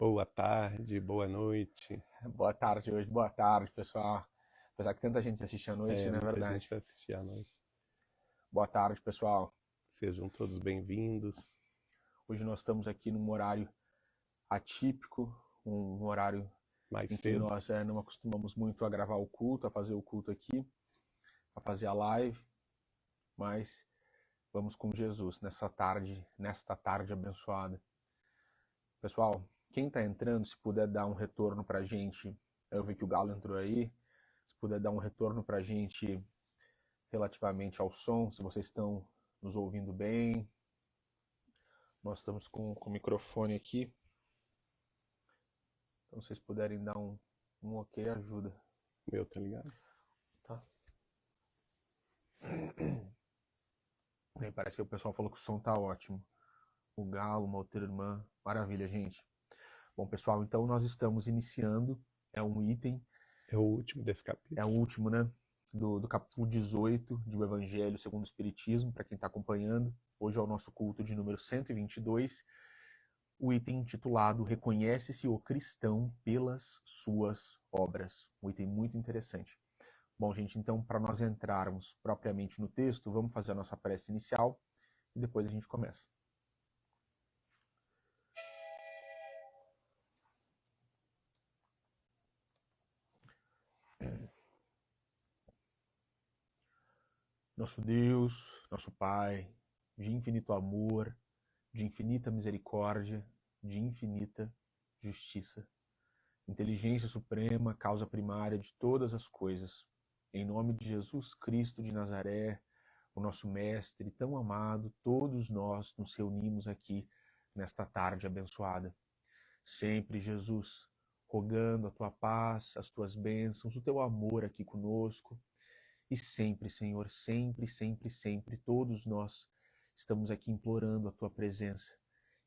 Boa tarde, boa noite. Boa tarde hoje, boa tarde, pessoal. Apesar que tanta gente assiste à noite, não é Muita gente verdade? vai assistir à noite. Boa tarde, pessoal. Sejam todos bem-vindos. Hoje nós estamos aqui num horário atípico, um horário Mais em que cedo. nós não acostumamos muito a gravar o culto, a fazer o culto aqui, a fazer a live, mas vamos com Jesus nesta tarde abençoada. Pessoal, quem está entrando, se puder dar um retorno para a gente, eu vi que o Galo entrou aí, se puder dar um retorno para a gente relativamente ao som, se vocês estão nos ouvindo bem. Nós estamos com o microfone aqui. Então, se vocês puderem dar um ok, ajuda. Meu, tá ligado? Tá. E parece que o pessoal falou que o som tá ótimo. O Galo, uma outra irmã. Maravilha, gente. Bom, pessoal, então nós estamos iniciando. É um item. É o último desse capítulo. É o último, né? Do capítulo 18 de O Evangelho segundo o Espiritismo, para quem está acompanhando. Hoje é o nosso culto de número 122. O item intitulado Reconhece-se o cristão pelas suas obras. Um item muito interessante. Bom, gente, então, para nós entrarmos propriamente no texto, vamos fazer a nossa prece inicial e depois a gente começa. Nosso Deus, nosso Pai, de infinito amor, de infinita misericórdia, de infinita justiça, inteligência suprema, causa primária de todas as coisas, em nome de Jesus Cristo de Nazaré, o nosso Mestre tão amado, todos nós nos reunimos aqui nesta tarde abençoada. Sempre, Jesus, rogando a tua paz, as tuas bênçãos, o teu amor aqui conosco. E sempre, Senhor, sempre, sempre, sempre, todos nós estamos aqui implorando a tua presença,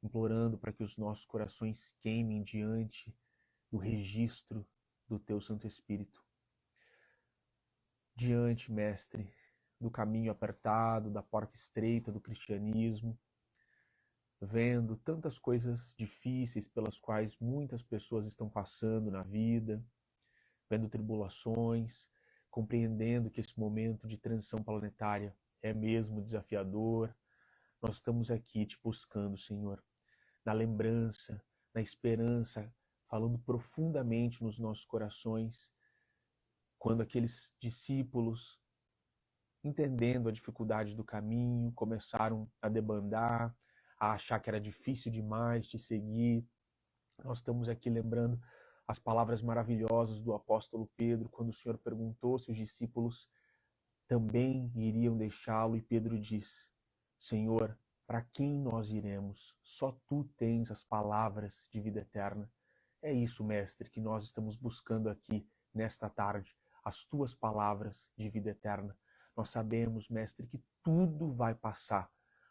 implorando para que os nossos corações queimem diante do registro do teu Santo Espírito. Diante, Mestre, do caminho apertado, da porta estreita do cristianismo, vendo tantas coisas difíceis pelas quais muitas pessoas estão passando na vida, vendo tribulações, compreendendo que esse momento de transição planetária é mesmo desafiador. Nós estamos aqui te buscando, Senhor, na lembrança, na esperança, falando profundamente nos nossos corações, quando aqueles discípulos, entendendo a dificuldade do caminho, começaram a debandar, a achar que era difícil demais de seguir. Nós estamos aqui lembrando as palavras maravilhosas do apóstolo Pedro, quando o Senhor perguntou se os discípulos também iriam deixá-lo, e Pedro diz: Senhor, para quem nós iremos? Só tu tens as palavras de vida eterna. É isso, Mestre, que nós estamos buscando aqui nesta tarde, as tuas palavras de vida eterna. Nós sabemos, Mestre, que tudo vai passar.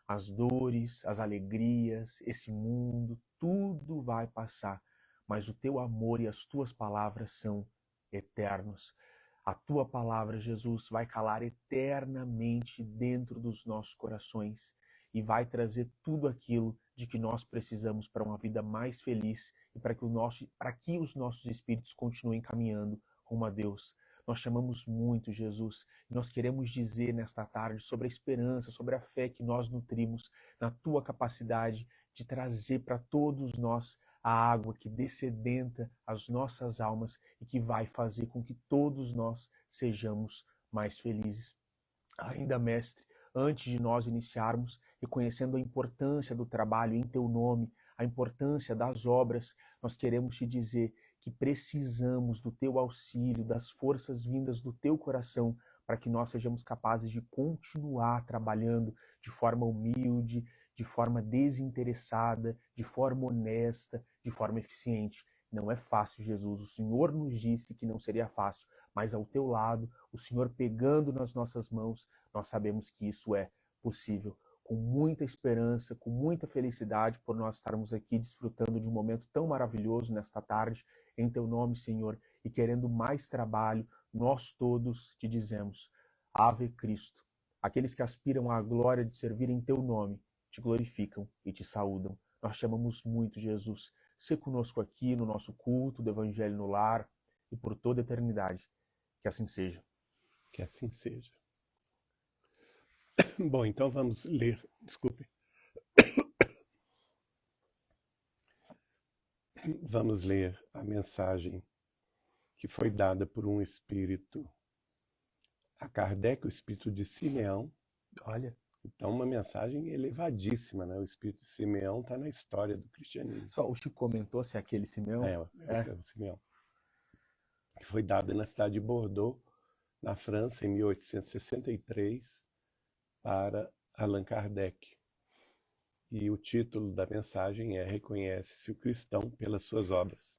As dores, as alegrias, esse mundo, tudo vai passar. Mas o teu amor e as tuas palavras são eternos. A tua palavra, Jesus, vai calar eternamente dentro dos nossos corações e vai trazer tudo aquilo de que nós precisamos para uma vida mais feliz e para que os nossos espíritos continuem caminhando rumo a Deus. Nós chamamos muito, Jesus, e nós queremos dizer nesta tarde sobre a esperança, sobre a fé que nós nutrimos na tua capacidade de trazer para todos nós a água que dessedenta as nossas almas e que vai fazer com que todos nós sejamos mais felizes. Ainda, Mestre, antes de nós iniciarmos, reconhecendo a importância do trabalho em teu nome, a importância das obras, nós queremos te dizer que precisamos do teu auxílio, das forças vindas do teu coração, para que nós sejamos capazes de continuar trabalhando de forma humilde, de forma desinteressada, de forma honesta, de forma eficiente. Não é fácil, Jesus. O Senhor nos disse que não seria fácil, mas ao teu lado, o Senhor pegando nas nossas mãos, nós sabemos que isso é possível. Com muita esperança, com muita felicidade por nós estarmos aqui desfrutando de um momento tão maravilhoso nesta tarde, em teu nome, Senhor, e querendo mais trabalho, nós todos te dizemos: Ave Cristo. Aqueles que aspiram à glória de servir em teu nome, te glorificam e te saúdam. Nós chamamos muito, Jesus. ser conosco aqui no nosso culto do Evangelho no Lar e por toda a eternidade. Que assim seja. Que assim seja. Bom, então vamos ler, desculpe. Vamos ler a mensagem que foi dada por um espírito a Kardec, o espírito de Simeão. Olha, Então, uma mensagem elevadíssima, né? O espírito de Simeão está na história do cristianismo. só o Chico comentou se é aquele Simeão. É o Simeão. Que foi dado na cidade de Bordeaux, na França, em 1863, para Allan Kardec. E o título da mensagem é Reconhece-se o cristão pelas suas obras.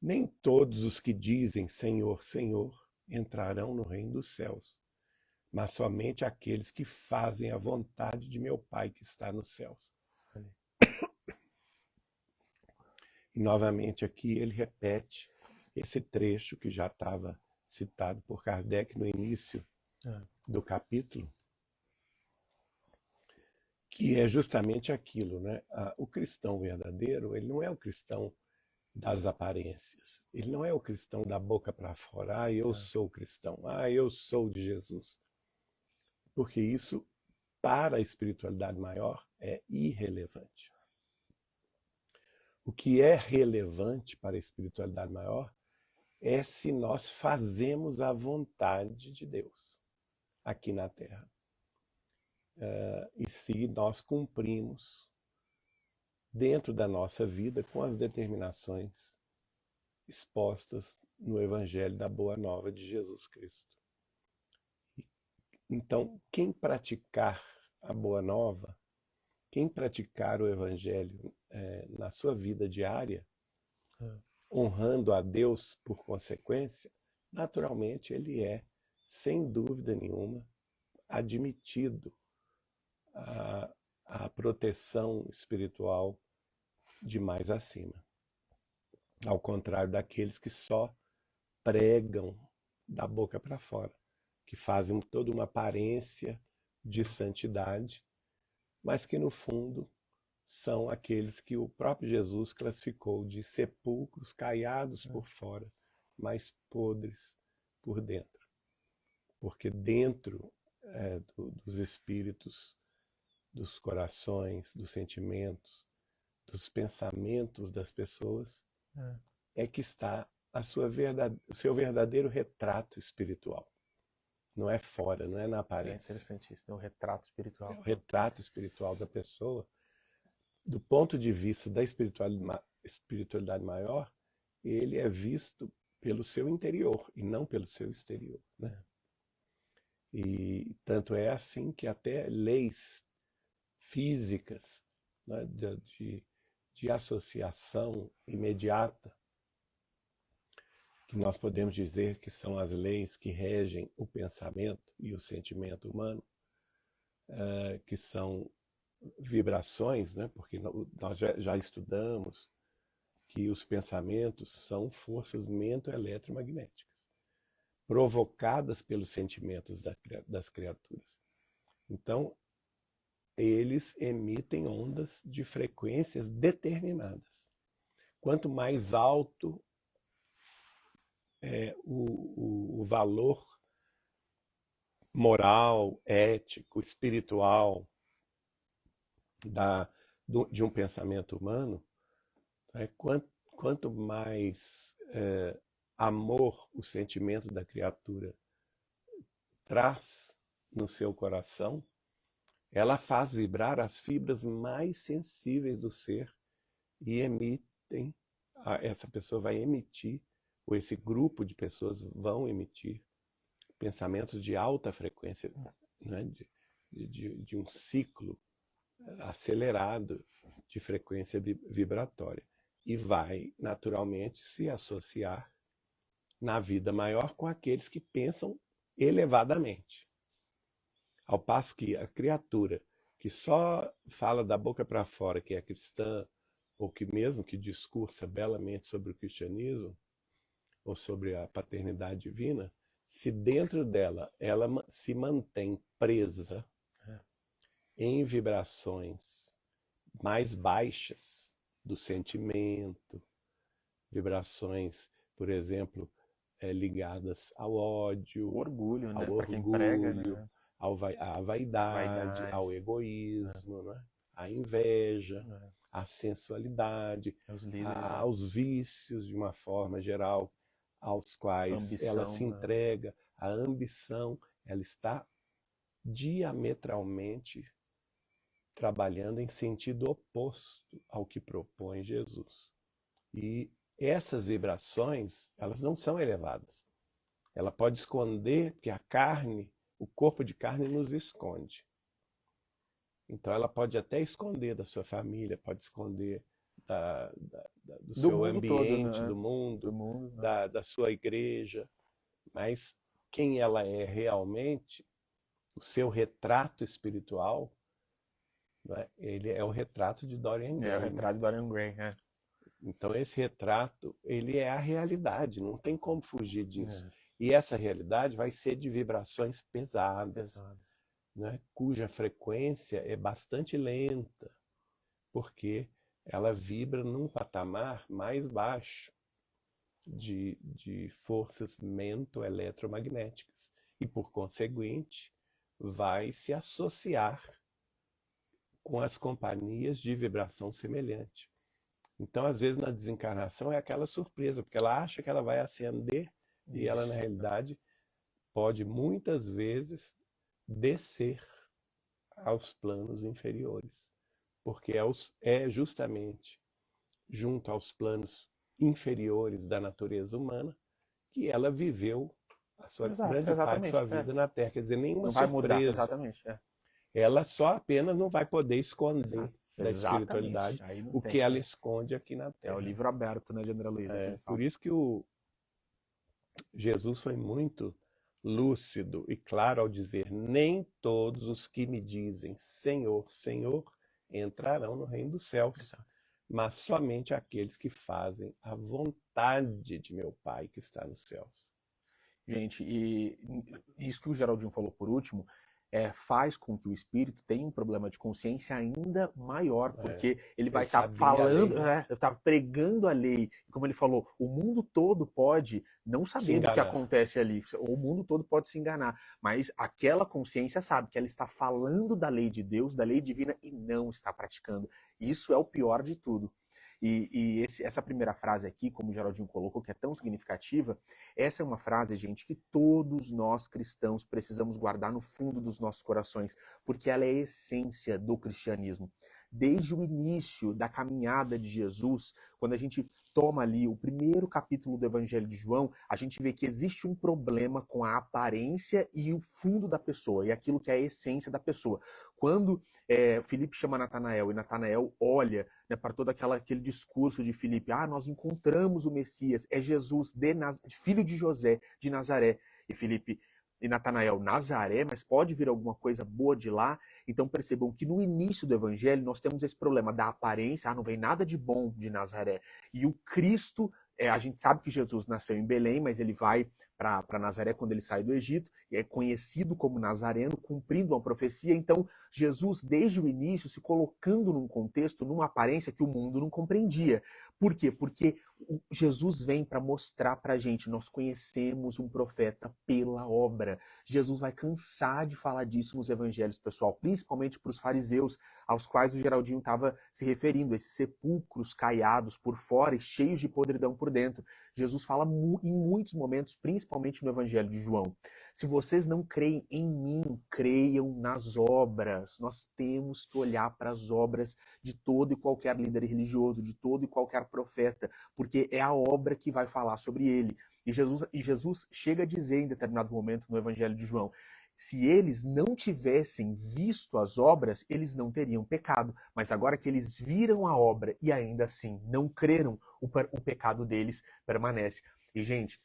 Nem todos os que dizem Senhor, Senhor entrarão no reino dos céus, mas somente aqueles que fazem a vontade de meu Pai que está nos céus. E novamente aqui ele repete esse trecho que já estava citado por Kardec no início do capítulo, que é justamente aquilo, né? O cristão verdadeiro, ele não é o cristão das aparências, ele não é o cristão da boca para fora, eu sou cristão, eu sou de Jesus. Porque isso, para a espiritualidade maior, é irrelevante. O que é relevante para a espiritualidade maior é se nós fazemos a vontade de Deus aqui na Terra. E se nós cumprimos dentro da nossa vida com as determinações expostas no Evangelho da Boa Nova de Jesus Cristo. Então, quem praticar a Boa Nova, quem praticar o Evangelho na sua vida diária, honrando a Deus por consequência, naturalmente ele é, sem dúvida nenhuma, admitido a proteção espiritual de mais acima. Ao contrário daqueles que só pregam da boca para fora, que fazem toda uma aparência de santidade, mas que no fundo são aqueles que o próprio Jesus classificou de sepulcros caiados por fora, mas podres por dentro. Porque dentro dos espíritos, dos corações, dos sentimentos, dos pensamentos das pessoas, é que está o seu verdadeiro retrato espiritual. Não é fora, não é na aparência. É interessante isso, é o retrato espiritual. É o retrato espiritual da pessoa. Do ponto de vista da espiritualidade maior, ele é visto pelo seu interior e não pelo seu exterior, né? E tanto é assim que até leis físicas, né, de associação imediata, que nós podemos dizer que são as leis que regem o pensamento e o sentimento humano, que são vibrações, né? Porque nós já estudamos que os pensamentos são forças mento-eletromagnéticas, provocadas pelos sentimentos das criaturas. Então, eles emitem ondas de frequências determinadas. Quanto mais alto é o valor moral, ético, espiritual de um pensamento humano, quanto mais amor o sentimento da criatura traz no seu coração, ela faz vibrar as fibras mais sensíveis do ser e essa pessoa vai emitir, ou esse grupo de pessoas vão emitir pensamentos de alta frequência, né? de um ciclo acelerado de frequência vibratória. E vai, naturalmente, se associar na vida maior com aqueles que pensam elevadamente. Ao passo que a criatura que só fala da boca para fora que é cristã, ou que mesmo que discursa belamente sobre o cristianismo, ou sobre a paternidade divina, se dentro dela ela se mantém presa em vibrações mais baixas, do sentimento, vibrações, por exemplo, ligadas ao ódio, O orgulho, ao né? Para quem prega, orgulho, né? à vaidade, Vaidade, ao egoísmo, né? À inveja, à sensualidade, os líderes, né? aos vícios de uma forma geral, aos quais ela Ambição, se entrega. A ambição, ela está diametralmente trabalhando em sentido oposto ao que propõe Jesus. E essas vibrações, elas não são elevadas. Ela pode esconder, porque a carne, o corpo de carne nos esconde. Então ela pode até esconder da sua família, pode esconder do seu ambiente, todo, né? do mundo, né? da sua igreja. Mas quem ela é realmente, o seu retrato espiritual, né, ele é o retrato de Dorian Gray. É o retrato de Dorian Gray, né? Então esse retrato, ele é a realidade, não tem como fugir disso. E essa realidade vai ser de vibrações pesadas, né, cuja frequência é bastante lenta, porque ela vibra num patamar mais baixo de forças mento-eletromagnéticas. E, por conseguinte, vai se associar com as companhias de vibração semelhante. Então, às vezes, na desencarnação é aquela surpresa, porque ela acha que ela vai ascender e ela, na realidade, pode muitas vezes descer aos planos inferiores, porque é justamente junto aos planos inferiores da natureza humana que ela viveu a sua grande parte da sua vida na Terra. Quer dizer, nenhuma não vai surpresa. Mudar, exatamente. Ela só apenas não vai poder esconder da Exatamente. espiritualidade o que ela esconde aqui na Terra. É o livro aberto, né, de André Luiz? Por isso que Jesus foi muito lúcido e claro ao dizer: nem todos os que me dizem Senhor, Senhor entrarão no reino dos céus, mas somente aqueles que fazem a vontade de meu Pai que está nos céus. Gente, e isso que o Geraldinho falou por último faz com que o espírito tenha um problema de consciência ainda maior, porque ele vai estar falando, está pregando a lei. Como ele falou, o mundo todo pode não saber do que acontece ali, o mundo todo pode se enganar, mas aquela consciência sabe que ela está falando da lei de Deus, da lei divina, e não está praticando. Isso é o pior de tudo. E essa primeira frase aqui, como o Geraldinho colocou, que é tão significativa, essa é uma frase, gente, que todos nós cristãos precisamos guardar no fundo dos nossos corações, porque ela é a essência do cristianismo. Desde o início da caminhada de Jesus, quando a gente toma ali o primeiro capítulo do Evangelho de João, a gente vê que existe um problema com a aparência e o fundo da pessoa, e aquilo que é a essência da pessoa. Quando Filipe chama Natanael, e Natanael olha, né, para todo aquele discurso de Filipe, nós encontramos o Messias, é Jesus, filho de José, de Nazaré. E Filipe e Natanael, Nazaré, mas pode vir alguma coisa boa de lá? Então percebam que no início do Evangelho nós temos esse problema da aparência, não vem nada de bom de Nazaré. E o Cristo, a gente sabe que Jesus nasceu em Belém, mas ele vai para Nazaré quando ele sai do Egito, e é conhecido como Nazareno, cumprindo uma profecia. Então, Jesus, desde o início, se colocando num contexto, numa aparência que o mundo não compreendia. Por quê? Porque Jesus vem para mostrar para a gente, nós conhecemos um profeta pela obra. Jesus vai cansar de falar disso nos evangelhos, pessoal, principalmente para os fariseus, aos quais o Geraldinho estava se referindo, esses sepulcros caiados por fora e cheios de podridão por dentro. Jesus fala em muitos momentos, principalmente no Evangelho de João: se vocês não creem em mim, creiam nas obras. Nós temos que olhar para as obras de todo e qualquer líder religioso, de todo e qualquer profeta, porque é a obra que vai falar sobre ele. E Jesus chega a dizer em determinado momento no Evangelho de João: se eles não tivessem visto as obras, eles não teriam pecado. Mas agora que eles viram a obra e ainda assim não creram, o pecado deles permanece. E, gente,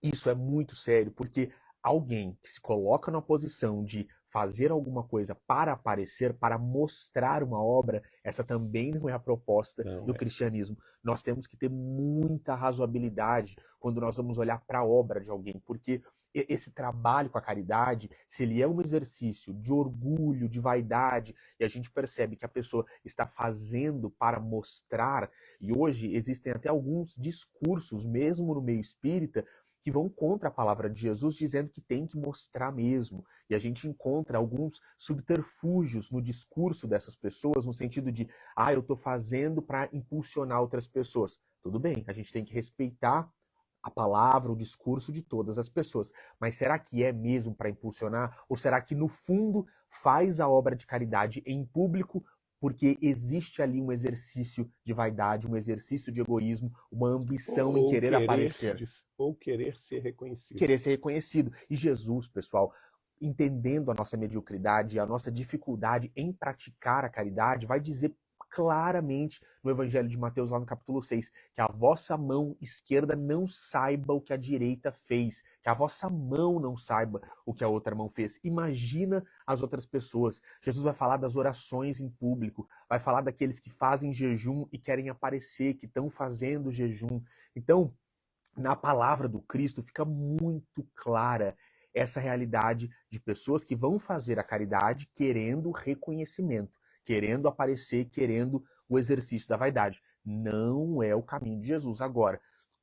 isso é muito sério, porque alguém que se coloca na posição de fazer alguma coisa para aparecer, para mostrar uma obra, essa também não é a proposta do cristianismo. Nós temos que ter muita razoabilidade quando nós vamos olhar para a obra de alguém, porque esse trabalho com a caridade, se ele é um exercício de orgulho, de vaidade, e a gente percebe que a pessoa está fazendo para mostrar, e hoje existem até alguns discursos, mesmo no meio espírita, que vão contra a palavra de Jesus, dizendo que tem que mostrar mesmo. E a gente encontra alguns subterfúgios no discurso dessas pessoas, no sentido de, eu estou fazendo para impulsionar outras pessoas. Tudo bem, a gente tem que respeitar a palavra, o discurso de todas as pessoas. Mas será que é mesmo para impulsionar? Ou será que, no fundo, faz a obra de caridade em público porque existe ali um exercício de vaidade, um exercício de egoísmo, uma ambição em querer aparecer? Ou querer ser reconhecido. Querer ser reconhecido. E Jesus, pessoal, entendendo a nossa mediocridade, a nossa dificuldade em praticar a caridade, vai dizer claramente no Evangelho de Mateus, lá no capítulo 6, que a vossa mão esquerda não saiba o que a direita fez, que a vossa mão não saiba o que a outra mão fez. Imagina as outras pessoas. Jesus vai falar das orações em público, vai falar daqueles que fazem jejum e querem aparecer, que estão fazendo jejum. Então, na palavra do Cristo fica muito clara essa realidade de pessoas que vão fazer a caridade querendo reconhecimento, querendo aparecer, querendo o exercício da vaidade. Não é o caminho de Jesus. Agora,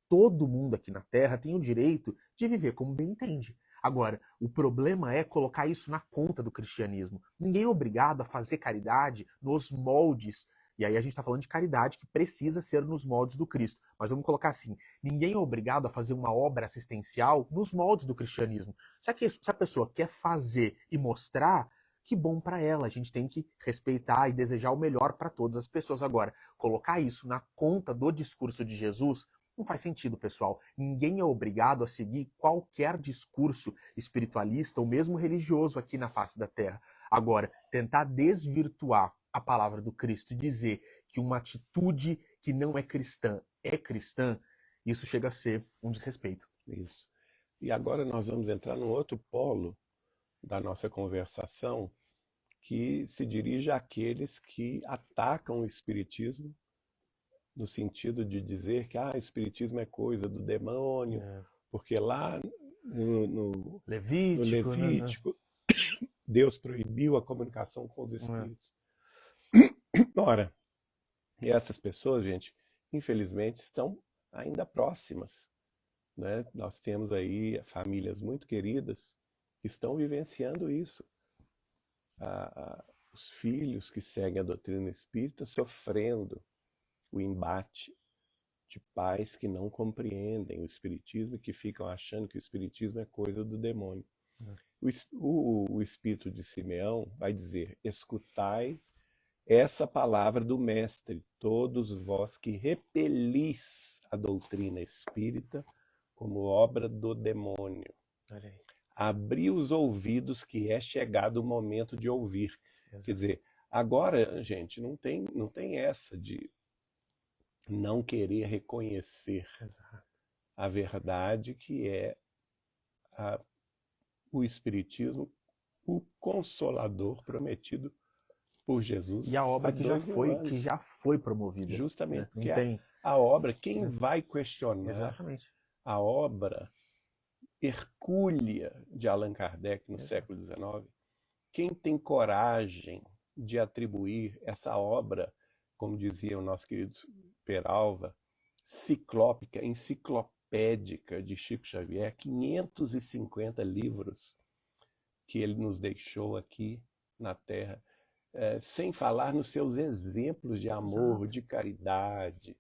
todo mundo aqui na Terra tem o direito de viver como bem entende. Agora, o problema é colocar isso na conta do cristianismo. Ninguém é obrigado a fazer caridade nos moldes. E aí a gente está falando de caridade que precisa ser nos moldes do Cristo. Mas vamos colocar assim, ninguém é obrigado a fazer uma obra assistencial nos moldes do cristianismo. Se a pessoa quer fazer e mostrar, que bom para ela. A gente tem que respeitar e desejar o melhor para todas as pessoas. Agora, colocar isso na conta do discurso de Jesus não faz sentido, pessoal. Ninguém é obrigado a seguir qualquer discurso espiritualista ou mesmo religioso aqui na face da Terra. Agora, tentar desvirtuar a palavra do Cristo e dizer que uma atitude que não é cristã, isso chega a ser um desrespeito. Isso. E agora nós vamos entrar num outro polo da nossa conversação, que se dirige àqueles que atacam o Espiritismo, no sentido de dizer que o Espiritismo é coisa do demônio, porque lá no Levítico, Deus proibiu a comunicação com os espíritos. Ora, e essas pessoas, gente, infelizmente estão ainda próximas, né? Nós temos aí famílias muito queridas que estão vivenciando isso. Os filhos que seguem a doutrina espírita sofrendo o embate de pais que não compreendem o espiritismo e que ficam achando que o espiritismo é coisa do demônio. O espírito de Simeão vai dizer: escutai essa palavra do mestre, todos vós que repelis a doutrina espírita como obra do demônio. Abri os ouvidos que é chegado o momento de ouvir. Quer dizer, agora, gente, não tem essa de não querer reconhecer a verdade que é o Espiritismo, o Consolador prometido por Jesus. E a obra que já foi promovida. Justamente, Não porque tem... a obra, quem vai questionar Exatamente. a obra hercúlea de Allan Kardec no século XIX, quem tem coragem de atribuir essa obra, como dizia o nosso querido Peralva, ciclópica, enciclopédica de Chico Xavier, 550 livros que ele nos deixou aqui na Terra, sem falar nos seus exemplos de amor, de caridade,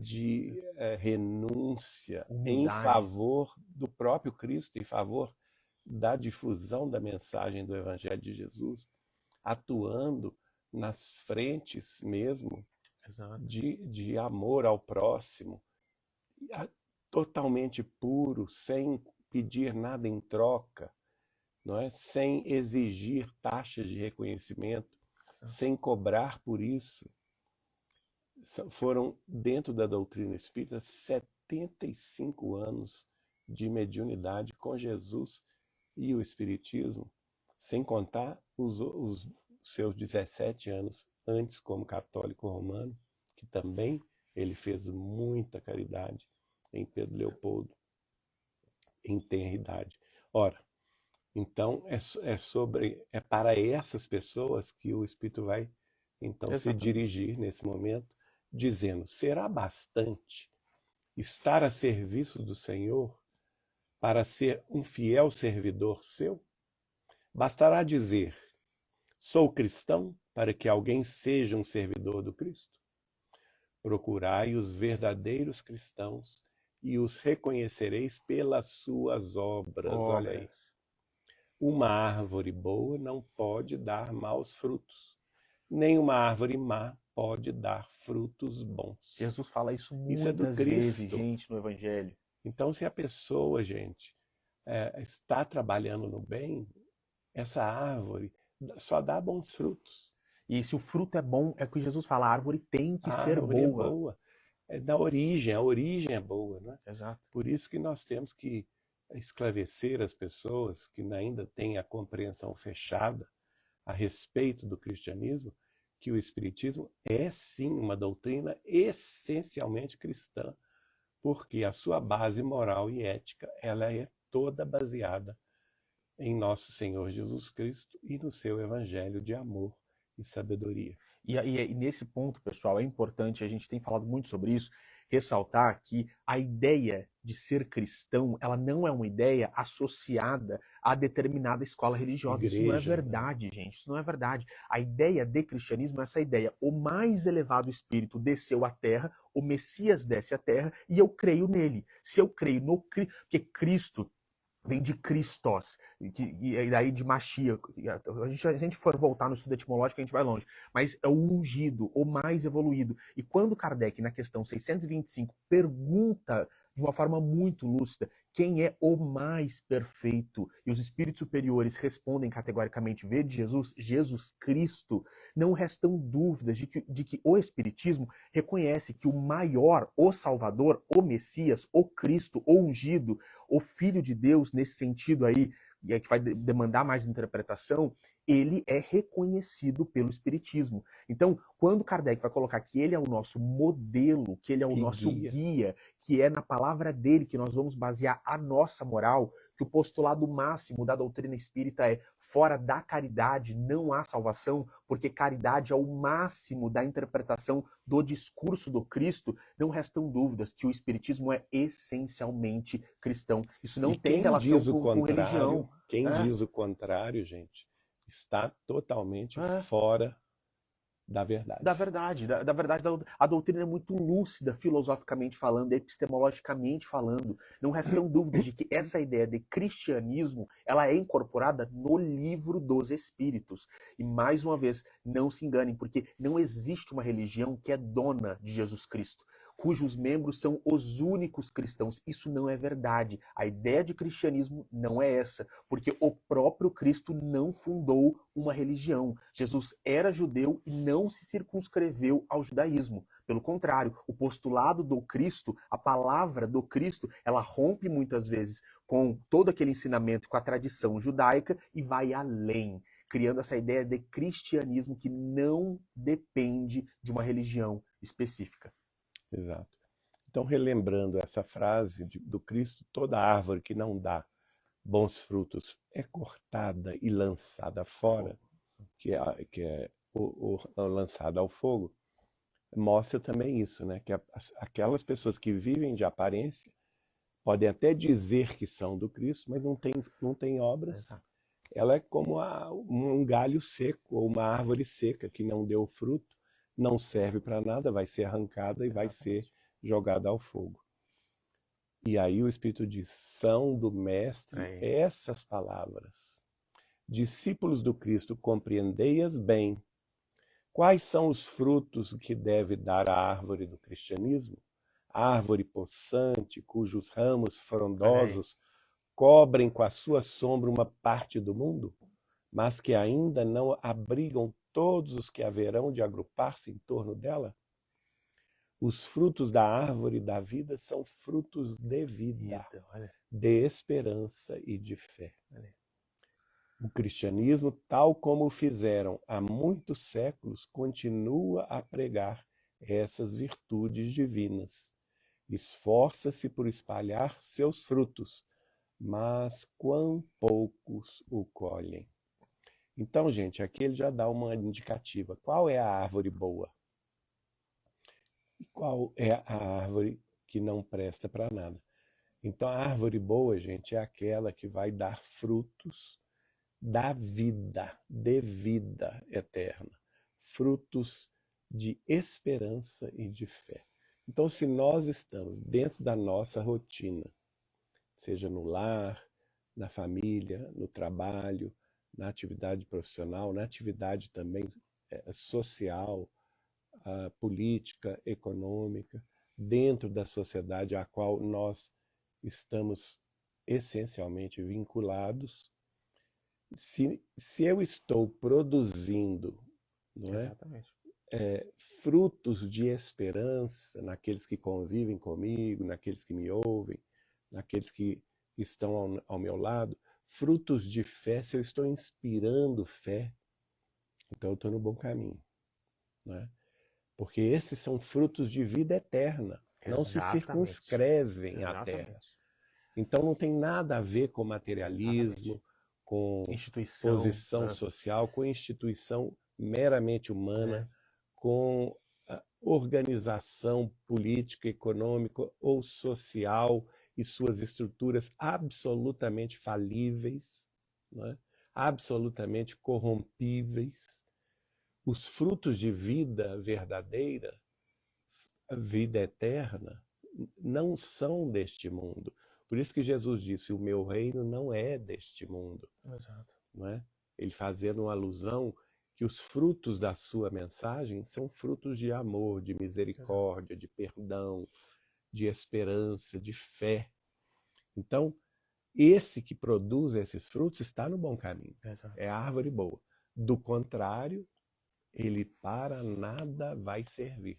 de renúncia, humildade, em favor do próprio Cristo, em favor da difusão da mensagem do Evangelho de Jesus, atuando nas frentes mesmo de amor ao próximo, totalmente puro, sem pedir nada em troca, não é? Sem exigir taxas de reconhecimento, sem cobrar por isso. Foram, dentro da doutrina espírita, 75 anos de mediunidade com Jesus e o Espiritismo, sem contar os seus 17 anos antes como católico romano, que também ele fez muita caridade em Pedro Leopoldo. em tenra idade. Ora, então é para essas pessoas que o Espírito vai então se Exatamente. dirigir nesse momento, dizendo: será bastante estar a serviço do Senhor para ser um fiel servidor seu? Bastará dizer: sou cristão, para que alguém seja um servidor do Cristo? Procurai os verdadeiros cristãos e os reconhecereis pelas suas obras. Olha aí. Obras. Uma árvore boa não pode dar maus frutos, nem uma árvore má pode dar frutos bons. Jesus fala isso Isso é do muitas vezes, Cristo. gente, no Evangelho. Então, se a pessoa, gente, está trabalhando no bem, essa árvore só dá bons frutos. E se o fruto é bom, é o que Jesus fala, a árvore tem que A ser árvore boa. é boa. É da origem, a origem é boa, né? Exato. Por isso que nós temos que esclarecer as pessoas que ainda têm a compreensão fechada a respeito do cristianismo, que o espiritismo é sim uma doutrina essencialmente cristã, porque a sua base moral e ética, ela é toda baseada em nosso Senhor Jesus Cristo e no seu evangelho de amor e sabedoria. E nesse ponto, pessoal, é importante, a gente tem falado muito sobre isso, ressaltar que a ideia de ser cristão, ela não é uma ideia associada a determinada escola religiosa. Isso não é Igreja, verdade, gente. Isso não é verdade. A ideia de cristianismo é essa ideia. O mais elevado espírito desceu à terra, o Messias desce à terra e eu creio nele. Se eu creio no Cristo, porque Cristo vem de Christos, e daí de Mashiach. Se a gente for voltar no estudo etimológico, a gente vai longe. Mas é o ungido, o mais evoluído. E quando Kardec, na questão 625, pergunta de uma forma muito lúcida quem é o mais perfeito, e os espíritos superiores respondem categoricamente: vê de Jesus, Jesus Cristo, não restam dúvidas de que o Espiritismo reconhece que o maior, o Salvador, o Messias, o Cristo, o ungido, o Filho de Deus, nesse sentido aí, que vai demandar mais interpretação, ele é reconhecido pelo Espiritismo. Então, quando Kardec vai colocar que ele é o nosso modelo, que ele é o nosso guia, que é na palavra dele que nós vamos basear a nossa moral, que o postulado máximo da doutrina espírita é: fora da caridade não há salvação, porque caridade é o máximo da interpretação do discurso do Cristo, não restam dúvidas que o Espiritismo é essencialmente cristão. Isso não tem relação com religião. Quem diz o contrário, gente, está totalmente fora da verdade. Da verdade, a doutrina é muito lúcida, filosoficamente falando, epistemologicamente falando. Não restam dúvidas de que essa ideia de cristianismo, ela é incorporada no livro dos Espíritos. E mais uma vez, não se enganem, porque não existe uma religião que é dona de Jesus Cristo, cujos membros são os únicos cristãos. Isso não é verdade. A ideia de cristianismo não é essa, porque o próprio Cristo não fundou uma religião. Jesus era judeu e não se circunscreveu ao judaísmo. Pelo contrário, o postulado do Cristo, a palavra do Cristo, ela rompe muitas vezes com todo aquele ensinamento, com a tradição judaica e vai além, criando essa ideia de cristianismo que não depende de uma religião específica. Exato. Então, relembrando essa frase do Cristo, toda árvore que não dá bons frutos é cortada e lançada fora, que é lançada ao fogo, mostra também isso, né? Que aquelas pessoas que vivem de aparência podem até dizer que são do Cristo, mas não tem obras. Exato. Ela é como um galho seco ou uma árvore seca que não deu fruto, não serve para nada, vai ser arrancada e vai ser jogada ao fogo. E aí o Espírito diz: são do Mestre essas palavras. Discípulos do Cristo, compreendei-as bem. Quais são os frutos que deve dar a árvore do cristianismo? Árvore possante, cujos ramos frondosos cobrem com a sua sombra uma parte do mundo, mas que ainda não abrigam todos os que haverão de agrupar-se em torno dela? Os frutos da árvore da vida são frutos de vida, de esperança e de fé. O cristianismo, tal como o fizeram há muitos séculos, continua a pregar essas virtudes divinas. Esforça-se por espalhar seus frutos, mas quão poucos o colhem. Então, gente, aqui ele já dá uma indicativa. Qual é a árvore boa? E qual é a árvore que não presta para nada? Então, a árvore boa, gente, é aquela que vai dar frutos da vida, de vida eterna. Frutos de esperança e de fé. Então, se nós estamos dentro da nossa rotina, seja no lar, na família, no trabalho, na atividade profissional, na atividade também social, política, econômica, dentro da sociedade à qual nós estamos essencialmente vinculados, se eu estou produzindo, não é? Exatamente. Frutos de esperança naqueles que convivem comigo, naqueles que me ouvem, naqueles que estão ao meu lado, frutos de fé, se eu estou inspirando fé, então eu estou no bom caminho, não é? Porque esses são frutos de vida eterna, não se Exatamente. circunscrevem à terra. Exatamente. Então não tem nada a ver com materialismo, Exatamente. com Instituição, posição social, com instituição meramente humana, com organização política, econômica ou social e suas estruturas absolutamente falíveis, não é? Absolutamente corrompíveis. Os frutos de vida verdadeira, vida eterna, não são deste mundo. Por isso que Jesus disse, o meu reino não é deste mundo. Exato. Não é? Ele fazendo uma alusão que os frutos da sua mensagem são frutos de amor, de misericórdia, de perdão, de esperança, de fé. Então, esse que produz esses frutos está no bom caminho. Exato. É a árvore boa. Do contrário, ele para nada vai servir.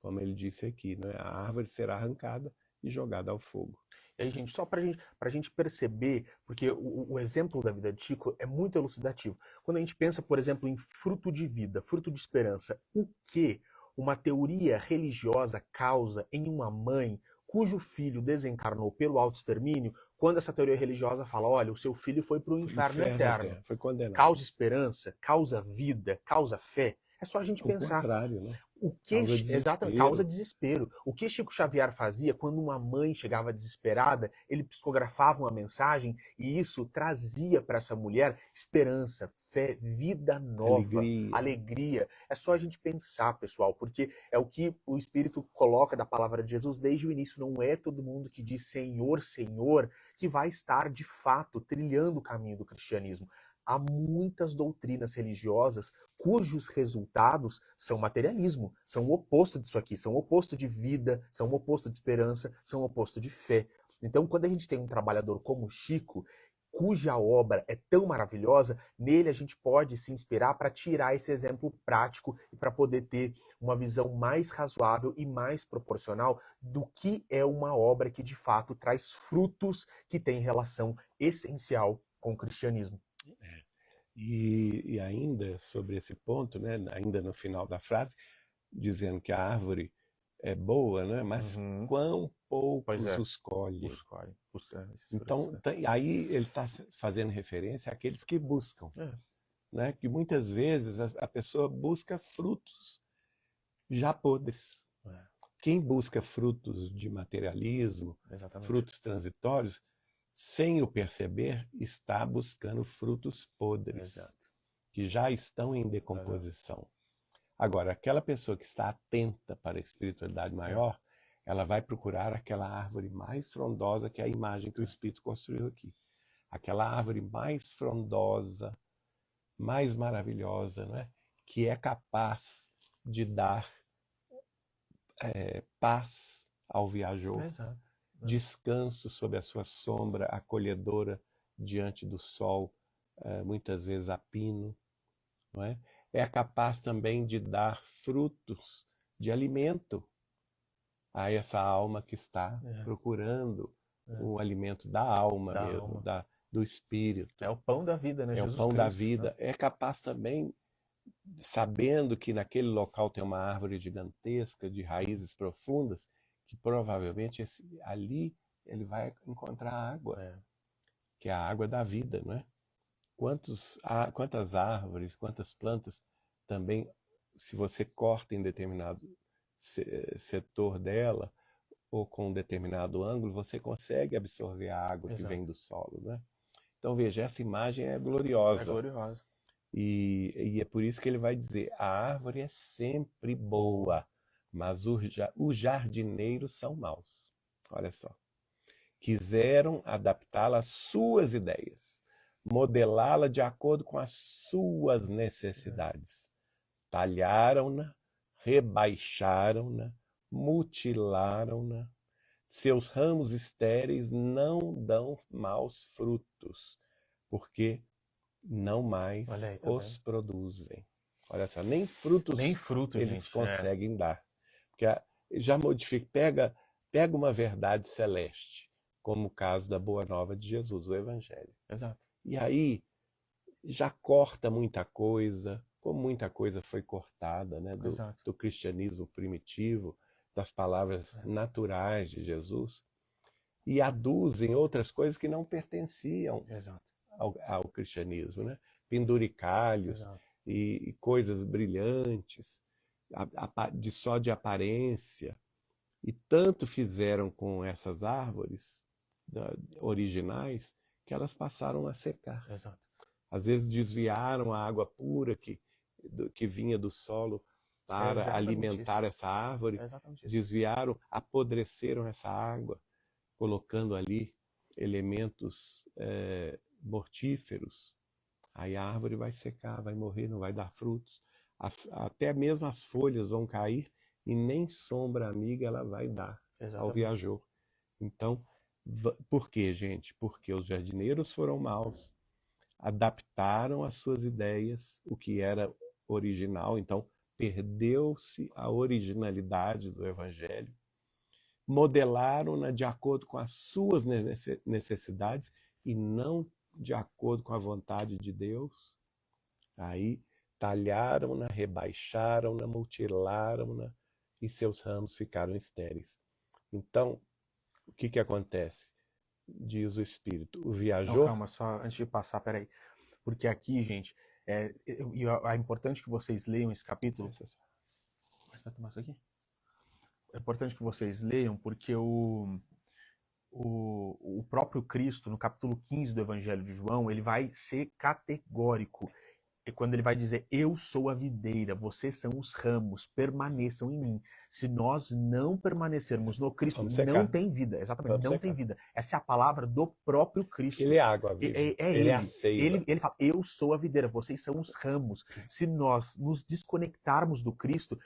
Como ele disse aqui, né? A árvore será arrancada e jogada ao fogo. E aí, gente, só pra gente perceber, porque o exemplo da vida de Chico é muito elucidativo. Quando a gente pensa, por exemplo, em fruto de vida, fruto de esperança, o que uma teoria religiosa causa em uma mãe cujo filho desencarnou pelo autoextermínio, quando essa teoria religiosa fala, olha, o seu filho foi para o inferno eterno. Foi condenado. Causa esperança, causa vida, causa fé. É só a gente O pensar. contrário, né? O que exatamente causa desespero. O que Chico Xavier fazia quando uma mãe chegava desesperada, ele psicografava uma mensagem e isso trazia para essa mulher esperança, fé, vida nova, alegria. É só a gente pensar, pessoal, porque é o que o Espírito coloca da palavra de Jesus desde o início. Não é todo mundo que diz Senhor, Senhor, que vai estar de fato trilhando o caminho do cristianismo. Há muitas doutrinas religiosas cujos resultados são materialismo, são o oposto disso aqui, são o oposto de vida, são o oposto de esperança, são o oposto de fé. Então, quando a gente tem um trabalhador como Chico, cuja obra é tão maravilhosa, nele a gente pode se inspirar para tirar esse exemplo prático e para poder ter uma visão mais razoável e mais proporcional do que é uma obra que de fato traz frutos que têm relação essencial com o cristianismo. E ainda sobre esse ponto, né, ainda no final da frase, dizendo que a árvore é boa, né, mas quão poucos os colhem. Então, aí ele está fazendo referência àqueles que buscam. Né, que muitas vezes a pessoa busca frutos já podres. Quem busca frutos de materialismo, frutos transitórios, sem o perceber, está buscando frutos podres, que já estão em decomposição. Agora, aquela pessoa que está atenta para a espiritualidade maior, ela vai procurar aquela árvore mais frondosa, que é a imagem que o Espírito construiu aqui. Aquela árvore mais frondosa, mais maravilhosa, né? Que é capaz de dar paz ao viajor. Descanso sob a sua sombra acolhedora diante do sol, muitas vezes a pino, não é? É capaz também de dar frutos de alimento a essa alma que está procurando o alimento da alma mesmo, do espírito. É o pão da vida, né? É Jesus o pão Cristo, da vida. É capaz também, sabendo que naquele local tem uma árvore gigantesca de raízes profundas, que provavelmente ali ele vai encontrar água. que é a água da vida, não é? Quantas árvores, quantas plantas também, se você corta em determinado setor dela, ou com um determinado ângulo, você consegue absorver a água que vem Exato. do solo, né? Então veja, essa imagem é É gloriosa. gloriosa. E é por isso que ele vai dizer: a árvore é sempre boa, mas os jardineiros são maus. Olha só. Quiseram adaptá-la às suas ideias, modelá-la de acordo com as suas necessidades. Talharam-na, rebaixaram-na, mutilaram-na. Seus ramos estéreis não dão maus frutos, porque não Olha mais aí, tá os vendo? produzem. Olha só, nem Nem frutos fruto, eles gente. É. conseguem dar. Porque já modifica, pega uma verdade celeste, como o caso da Boa Nova de Jesus, o Evangelho. Exato. E aí já corta muita coisa, como muita coisa foi cortada, né, Exato. do cristianismo primitivo, das palavras naturais de Jesus, e aduzem outras coisas que não pertenciam Exato. ao cristianismo, né? Penduricalhos Exato. e coisas brilhantes, só de aparência. E tanto fizeram com essas árvores originais que elas passaram a secar. Exato. Às vezes desviaram a água pura que vinha do solo para Exatamente alimentar isso. essa árvore, Exatamente isso. desviaram, apodreceram essa água, colocando ali elementos mortíferos. Aí a árvore vai secar, vai morrer, não vai dar frutos. Até mesmo as folhas vão cair e nem sombra amiga ela vai dar ao Exatamente. viajor. Então, por quê, gente? Porque os jardineiros foram maus, adaptaram às suas ideias o que era original, então perdeu-se a originalidade do evangelho, modelaram-na de acordo com as suas necessidades e não de acordo com a vontade de Deus. Aí talharam-na, rebaixaram-na, mutilaram-na e seus ramos ficaram estéreis. Então, o que acontece? Diz o Espírito. O Não, viajor... calma, só antes de passar, peraí. Porque aqui, gente, é importante que vocês leiam esse capítulo. Mas vai tomar isso aqui? É importante que vocês leiam, porque o próprio Cristo, no capítulo 15 do Evangelho de João, ele vai ser categórico. E quando ele vai dizer: eu sou a videira, vocês são os ramos, permaneçam em mim. Se nós não permanecermos no Cristo, Vamos não secar. tem vida. Exatamente, Vamos não secar. tem vida. Essa é a palavra do próprio Cristo. Ele é a água viva. Ele é a Ele. seiva. Ele fala: eu sou a videira, vocês são os ramos. Se nós nos desconectarmos do Cristo,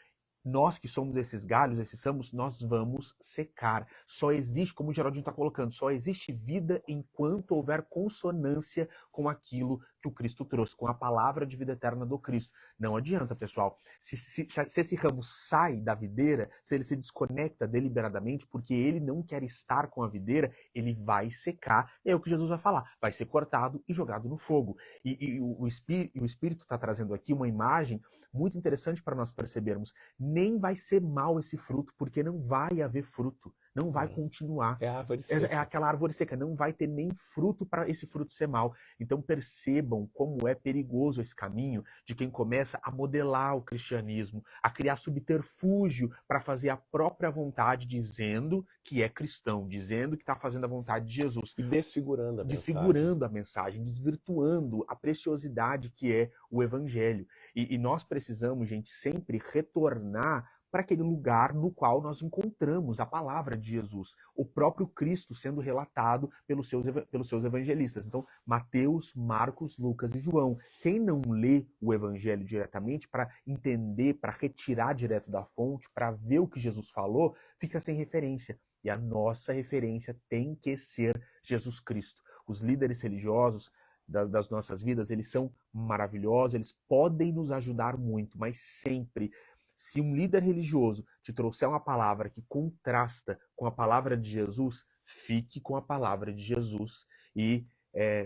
nós que somos esses galhos, esses ramos, nós vamos secar. Só existe, como o Geraldinho está colocando, só existe vida enquanto houver consonância com aquilo que o Cristo trouxe, com a palavra de vida eterna do Cristo. Não adianta, pessoal. Se esse ramo sai da videira, se ele se desconecta deliberadamente, porque ele não quer estar com a videira, ele vai secar. É o que Jesus vai falar. Vai ser cortado e jogado no fogo. E o Espírito está trazendo aqui uma imagem muito interessante para nós percebermos. Nem vai ser mal esse fruto, porque não vai haver fruto, não vai continuar. É a árvore seca. É aquela árvore seca, não vai ter nem fruto para esse fruto ser mal. Então percebam como é perigoso esse caminho de quem começa a modelar o cristianismo, a criar subterfúgio para fazer a própria vontade, dizendo que é cristão, dizendo que está fazendo a vontade de Jesus. E desfigurando a mensagem. Desfigurando a mensagem, desvirtuando a preciosidade que é o evangelho. E nós precisamos, gente, sempre retornar para aquele lugar no qual nós encontramos a palavra de Jesus, o próprio Cristo sendo relatado pelos seus evangelistas. Então, Mateus, Marcos, Lucas e João. Quem não lê o evangelho diretamente para entender, para retirar direto da fonte, para ver o que Jesus falou, fica sem referência. E a nossa referência tem que ser Jesus Cristo. Os líderes religiosos das nossas vidas, eles são maravilhosos, eles podem nos ajudar muito, mas sempre, se um líder religioso te trouxer uma palavra que contrasta com a palavra de Jesus, fique com a palavra de Jesus e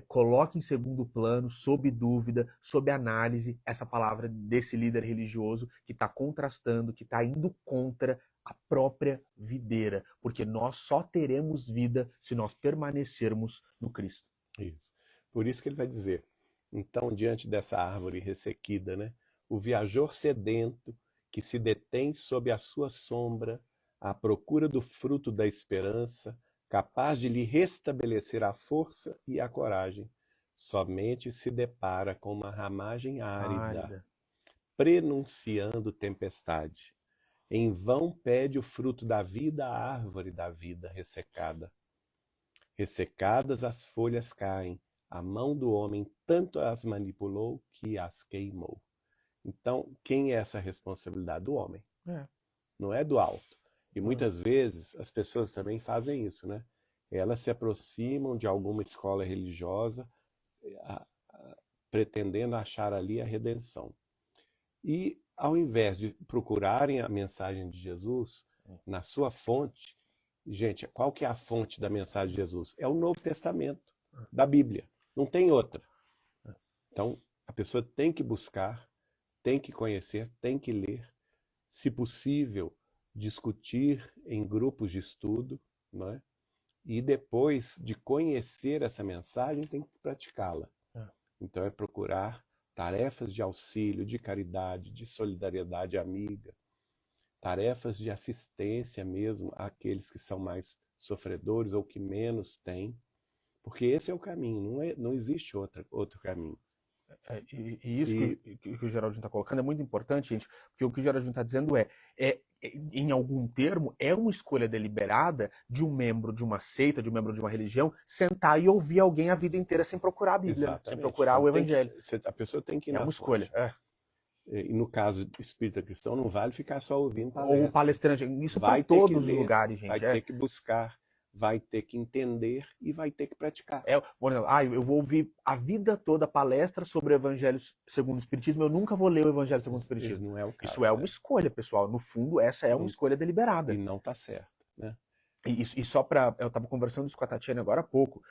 coloque em segundo plano, sob dúvida, sob análise, essa palavra desse líder religioso que está contrastando, que está indo contra a própria videira, porque nós só teremos vida se nós permanecermos no Cristo. Isso. Por isso que ele vai dizer, então, diante dessa árvore ressequida, né, o viajor sedento que se detém sob a sua sombra, à procura do fruto da esperança, capaz de lhe restabelecer a força e a coragem, somente se depara com uma ramagem árida, Árida. prenunciando tempestade. Em vão pede o fruto da vida à árvore da vida ressecada. Ressecadas as folhas caem, a mão do homem tanto as manipulou que as queimou. Então, quem é essa responsabilidade? Do homem, É. não é do alto. E Não. muitas vezes as pessoas também fazem isso, né? Elas se aproximam de alguma escola religiosa pretendendo achar ali a redenção. E ao invés de procurarem a mensagem de Jesus na sua fonte, gente, qual que é a fonte da mensagem de Jesus? É o Novo Testamento, da Bíblia. Não tem outra. Então, a pessoa tem que buscar, tem que conhecer, tem que ler, se possível, discutir em grupos de estudo, não é? E depois de conhecer essa mensagem, tem que praticá-la. Então, é procurar tarefas de auxílio, de caridade, de solidariedade amiga, tarefas de assistência mesmo àqueles que são mais sofredores ou que menos têm, porque esse é o caminho, não existe outro caminho. E isso que o Geraldinho está colocando é muito importante, gente, porque o que o Geraldinho está dizendo em algum termo, é uma escolha deliberada de um membro de uma seita, de um membro de uma religião, sentar e ouvir alguém a vida inteira sem procurar a Bíblia, Exatamente. sem procurar então, o Evangelho. A pessoa tem que ir É na uma fonte. escolha. E no caso espírita cristão, não vale ficar só ouvindo Ou palestra. palestrante. Isso para Vai ter que todos os ler, lugares, gente. vai ter que buscar, vai ter que entender e vai ter que praticar. Por exemplo, eu vou ouvir a vida toda palestra sobre o Evangelho segundo o Espiritismo, eu nunca vou ler o Evangelho segundo o Espiritismo. Não é o caso, Isso é uma escolha, pessoal. No fundo, essa é uma escolha deliberada. E não está certo, né? E só para... Eu estava conversando isso com a Tatiana agora há pouco.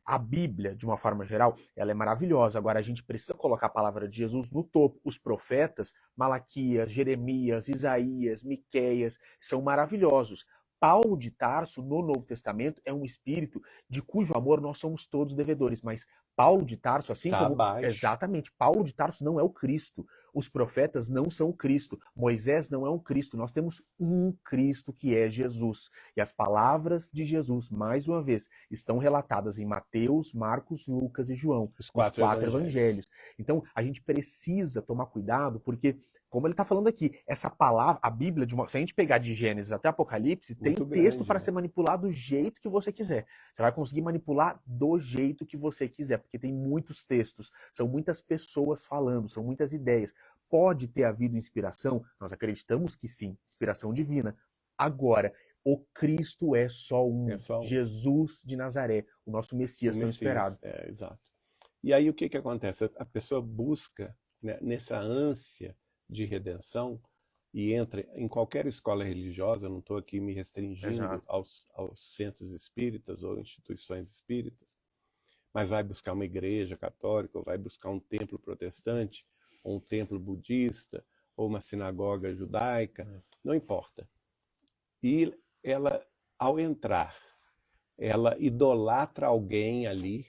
A Bíblia, de uma forma geral, ela é maravilhosa. Agora, a gente precisa colocar a palavra de Jesus no topo. Os profetas, Malaquias, Jeremias, Isaías, Miqueias, são maravilhosos. Paulo de Tarso, no Novo Testamento, é um espírito de cujo amor nós somos todos devedores. Mas Paulo de Tarso, assim Está como... abaixo. Exatamente. Paulo de Tarso não é o Cristo. Os profetas não são o Cristo. Moisés não é um Cristo. Nós temos um Cristo que é Jesus. E as palavras de Jesus, mais uma vez, estão relatadas em Mateus, Marcos, Lucas e João. Os quatro evangelhos. Então, a gente precisa tomar cuidado, porque, como ele está falando aqui, essa palavra, a Bíblia, se a gente pegar de Gênesis até Apocalipse, tem texto para ser manipulado do jeito que você quiser. Você vai conseguir manipular do jeito que você quiser, porque tem muitos textos, são muitas pessoas falando, são muitas ideias. Pode ter havido inspiração? Nós acreditamos que sim, inspiração divina. Agora, o Cristo é só um. Jesus de Nazaré, o nosso Messias tão esperado. Exato. E aí o que acontece? A pessoa busca, né, nessa ânsia de redenção e entra em qualquer escola religiosa, eu não estou aqui me restringindo aos centros espíritas ou instituições espíritas, mas vai buscar uma igreja católica, ou vai buscar um templo protestante, ou um templo budista, ou uma sinagoga judaica, não importa. E ela, ao entrar, ela idolatra alguém ali,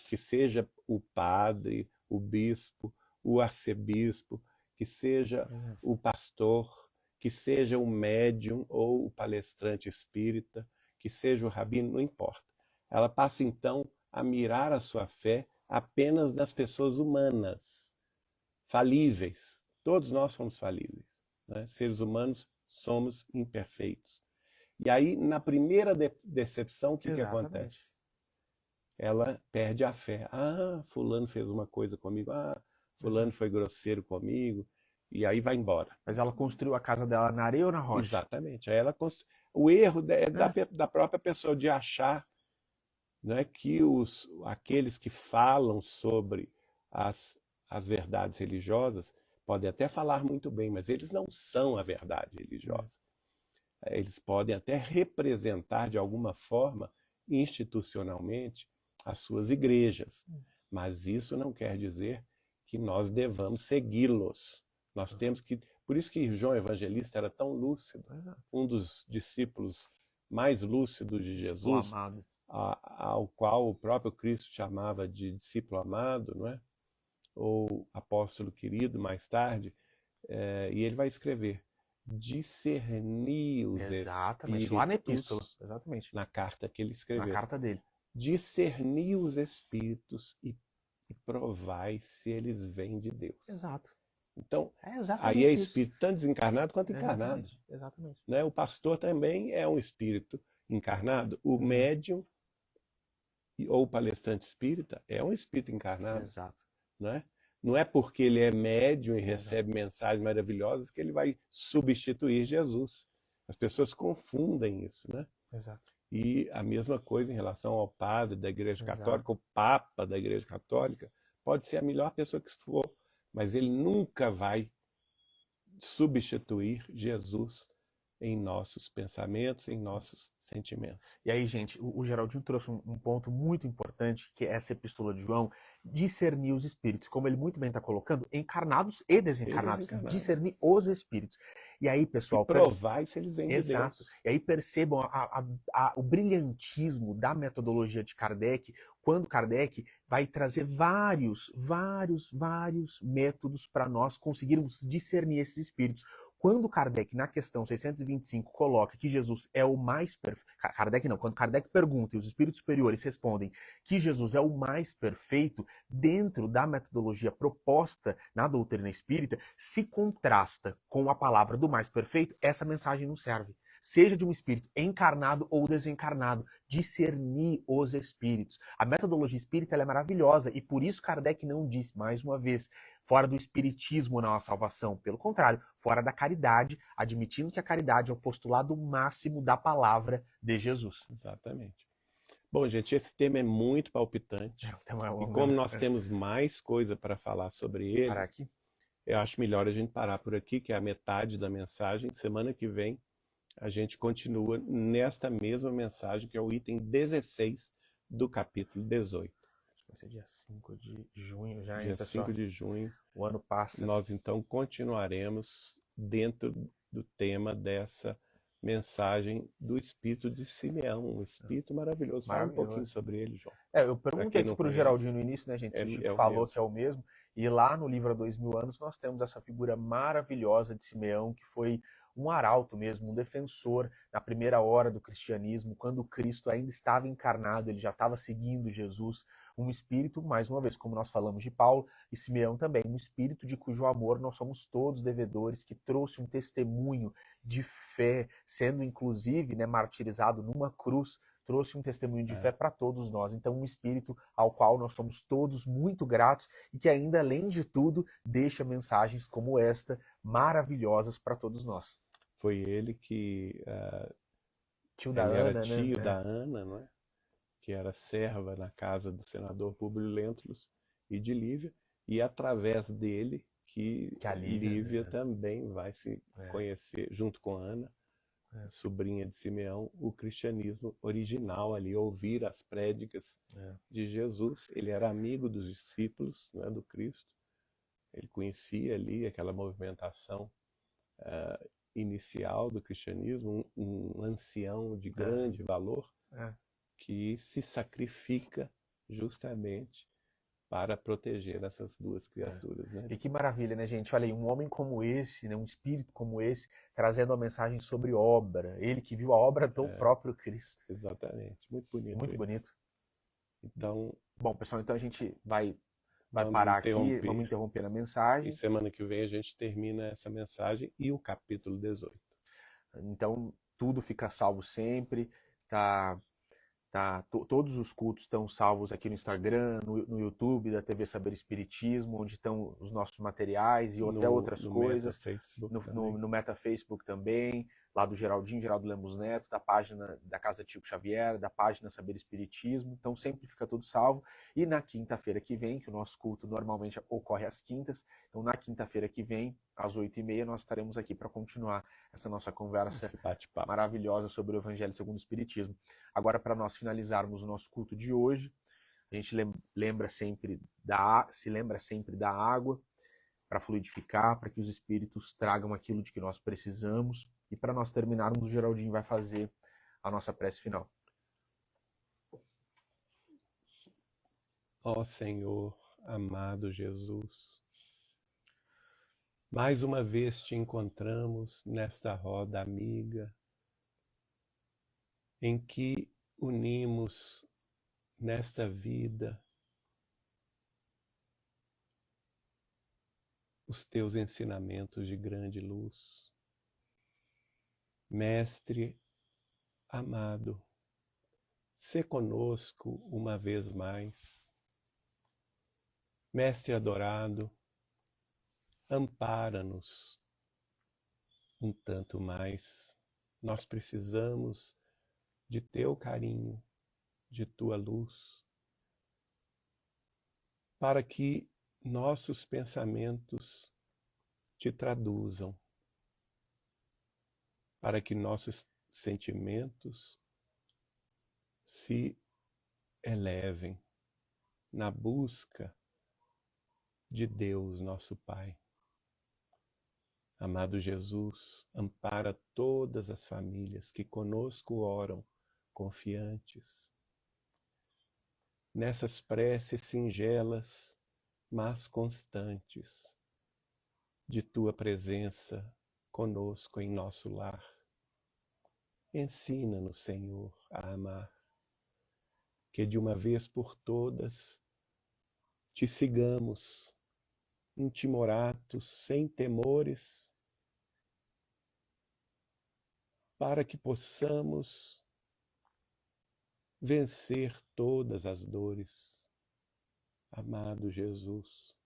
que seja o padre, o bispo, o arcebispo, que seja o pastor, que seja o médium ou o palestrante espírita, que seja o rabino, não importa. Ela passa então a mirar a sua fé apenas nas pessoas humanas, falíveis. Todos nós somos falíveis, né? Seres humanos somos imperfeitos. E aí, na primeira decepção, o que acontece? Ela perde a fé. Fulano fez uma coisa comigo. Fulano foi grosseiro comigo. E aí vai embora. Mas ela construiu a casa dela na areia ou na rocha? Exatamente. Aí ela o erro é da própria pessoa de achar, né, que aqueles que falam sobre as verdades religiosas podem até falar muito bem, mas eles não são a verdade religiosa. Eles podem até representar de alguma forma, institucionalmente, as suas igrejas. Mas isso não quer dizer que nós devamos segui-los. Nós temos que... Por isso que João Evangelista era tão lúcido. Um dos discípulos mais lúcidos de Jesus, ao qual o próprio Cristo chamava de discípulo amado, não é? Ou apóstolo querido, mais tarde, e ele vai escrever: discernir os Exatamente, lá na epístola, espíritos, exatamente, na carta que ele na escreveu. carta dele. Discernir os espíritos e provai se eles vêm de Deus. Exato. Então, É exatamente aí é isso. espírito tanto desencarnado quanto encarnado. Exatamente. Né? O pastor também é um espírito encarnado. O médium ou o palestrante espírita é um espírito encarnado. Exato. Né? Não é porque ele é médium e recebe mensagens maravilhosas que ele vai substituir Jesus. As pessoas confundem isso, né? Exato. E a mesma coisa em relação ao padre da Igreja Exato. Católica, o Papa da Igreja Católica, pode ser a melhor pessoa que for, mas ele nunca vai substituir Jesus em nossos pensamentos, em nossos sentimentos. E aí, gente, o Geraldinho trouxe um ponto muito importante, que é essa epístola de João, discernir os espíritos, como ele muito bem está colocando, encarnados e desencarnados, discernir os espíritos. E aí, pessoal... E provai se eles vêm de Deus. Exato. E aí percebam o brilhantismo da metodologia de Kardec, quando Kardec vai trazer vários métodos para nós conseguirmos discernir esses espíritos. Quando Kardec, na questão 625, coloca que Jesus é o mais perfeito... Kardec não, quando Kardec pergunta e os espíritos superiores respondem que Jesus é o mais perfeito, dentro da metodologia proposta na doutrina espírita, se contrasta com a palavra do mais perfeito, essa mensagem não serve. Seja de um espírito encarnado ou desencarnado, discernir os espíritos. A metodologia espírita ela é maravilhosa e por isso Kardec não disse, mais uma vez, fora do espiritismo não há salvação. Pelo contrário, fora da caridade, admitindo que a caridade é o postulado máximo da palavra de Jesus. Exatamente. Bom, gente, esse tema é muito palpitante. E como nós temos mais coisa para falar sobre ele, parar aqui? Eu acho melhor a gente parar por aqui, que é a metade da mensagem. Semana que vem a gente continua nesta mesma mensagem, que é o item 16 do capítulo 18. Vai ser dia 5 de junho já, hein, pessoal? Dia 5 de junho. O ano passa. Nós, então, continuaremos dentro do tema dessa mensagem do espírito de Simeão, um espírito maravilhoso. Fala um pouquinho sobre ele, João. Eu perguntei aqui para o Geraldinho no início, né, gente? O Chico falou que é o mesmo. E lá no livro Há 2000 Anos nós temos essa figura maravilhosa de Simeão, que foi um arauto mesmo, um defensor na primeira hora do cristianismo, quando Cristo ainda estava encarnado, ele já estava seguindo Jesus, um espírito, mais uma vez, como nós falamos de Paulo, e Simeão também, um espírito de cujo amor nós somos todos devedores, que trouxe um testemunho de fé, sendo inclusive, né, martirizado numa cruz, trouxe um testemunho de fé para todos nós. Então, um espírito ao qual nós somos todos muito gratos e que ainda, além de tudo, deixa mensagens como esta, maravilhosas para todos nós. Foi ele que... tio da Ana, era tio da Ana, não é? Que era serva na casa do senador Públio Lentulus e de Lívia, e através dele que a Lívia também vai se conhecer, junto com Ana, sobrinha de Simeão, o cristianismo original ali, ouvir as prédicas de Jesus. Ele era amigo dos discípulos, né, do Cristo, ele conhecia ali aquela movimentação inicial do cristianismo, um ancião de grande valor, que se sacrifica justamente para proteger essas duas criaturas. Né? E que maravilha, né, gente? Olha aí, um homem como esse, né, um espírito como esse, trazendo uma mensagem sobre obra. Ele que viu a obra do próprio Cristo. Exatamente. Muito bonito. Muito bonito. Então, bom, pessoal, então a gente vai parar aqui, vamos interromper a mensagem. E semana que vem a gente termina essa mensagem e o capítulo 18. Então, tudo fica salvo sempre, todos os cultos estão salvos aqui no Instagram, no YouTube da TV Saber Espiritismo, onde estão os nossos materiais e até outras coisas. No Meta Facebook também, lá do Geraldinho, Geraldo Lemos Neto, da página da Casa Chico Xavier, da página Saber Espiritismo. Então sempre fica tudo salvo. E na quinta-feira que vem, que o nosso culto normalmente ocorre às quintas, então na quinta-feira que vem, às 8h30, nós estaremos aqui para continuar essa nossa conversa maravilhosa sobre o Evangelho segundo o Espiritismo. Agora, para nós finalizarmos o nosso culto de hoje, a gente se lembra sempre da água para fluidificar, para que os espíritos tragam aquilo de que nós precisamos. E para nós terminarmos, o Geraldinho vai fazer a nossa prece final. Ó Senhor, amado Jesus, mais uma vez te encontramos nesta roda amiga, em que unimos nesta vida os teus ensinamentos de grande luz. Mestre amado, sê conosco uma vez mais. Mestre adorado, ampara-nos um tanto mais. Nós precisamos de teu carinho, de tua luz, para que nossos pensamentos te traduzam, para que nossos sentimentos se elevem na busca de Deus, nosso Pai. Amado Jesus, ampara todas as famílias que conosco oram, confiantes, nessas preces singelas, mas constantes, de tua presença conosco em nosso lar. Ensina-nos, Senhor, a amar, que de uma vez por todas te sigamos, intimoratos, sem temores, para que possamos vencer todas as dores. Amado Jesus,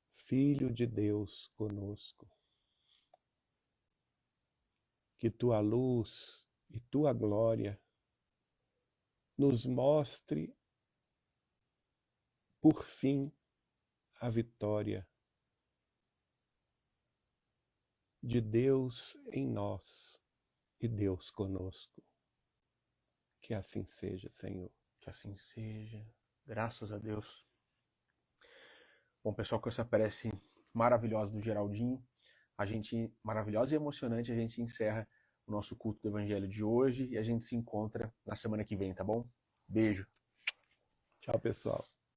Filho de Deus conosco, que tua luz e tua glória nos mostre, por fim, a vitória de Deus em nós e Deus conosco. Que assim seja, Senhor. Que assim seja. Graças a Deus. Bom, pessoal, com essa prece maravilhosa do Geraldinho, maravilhosa e emocionante, a gente encerra o nosso culto do Evangelho de hoje e a gente se encontra na semana que vem, tá bom? Beijo. Tchau, pessoal.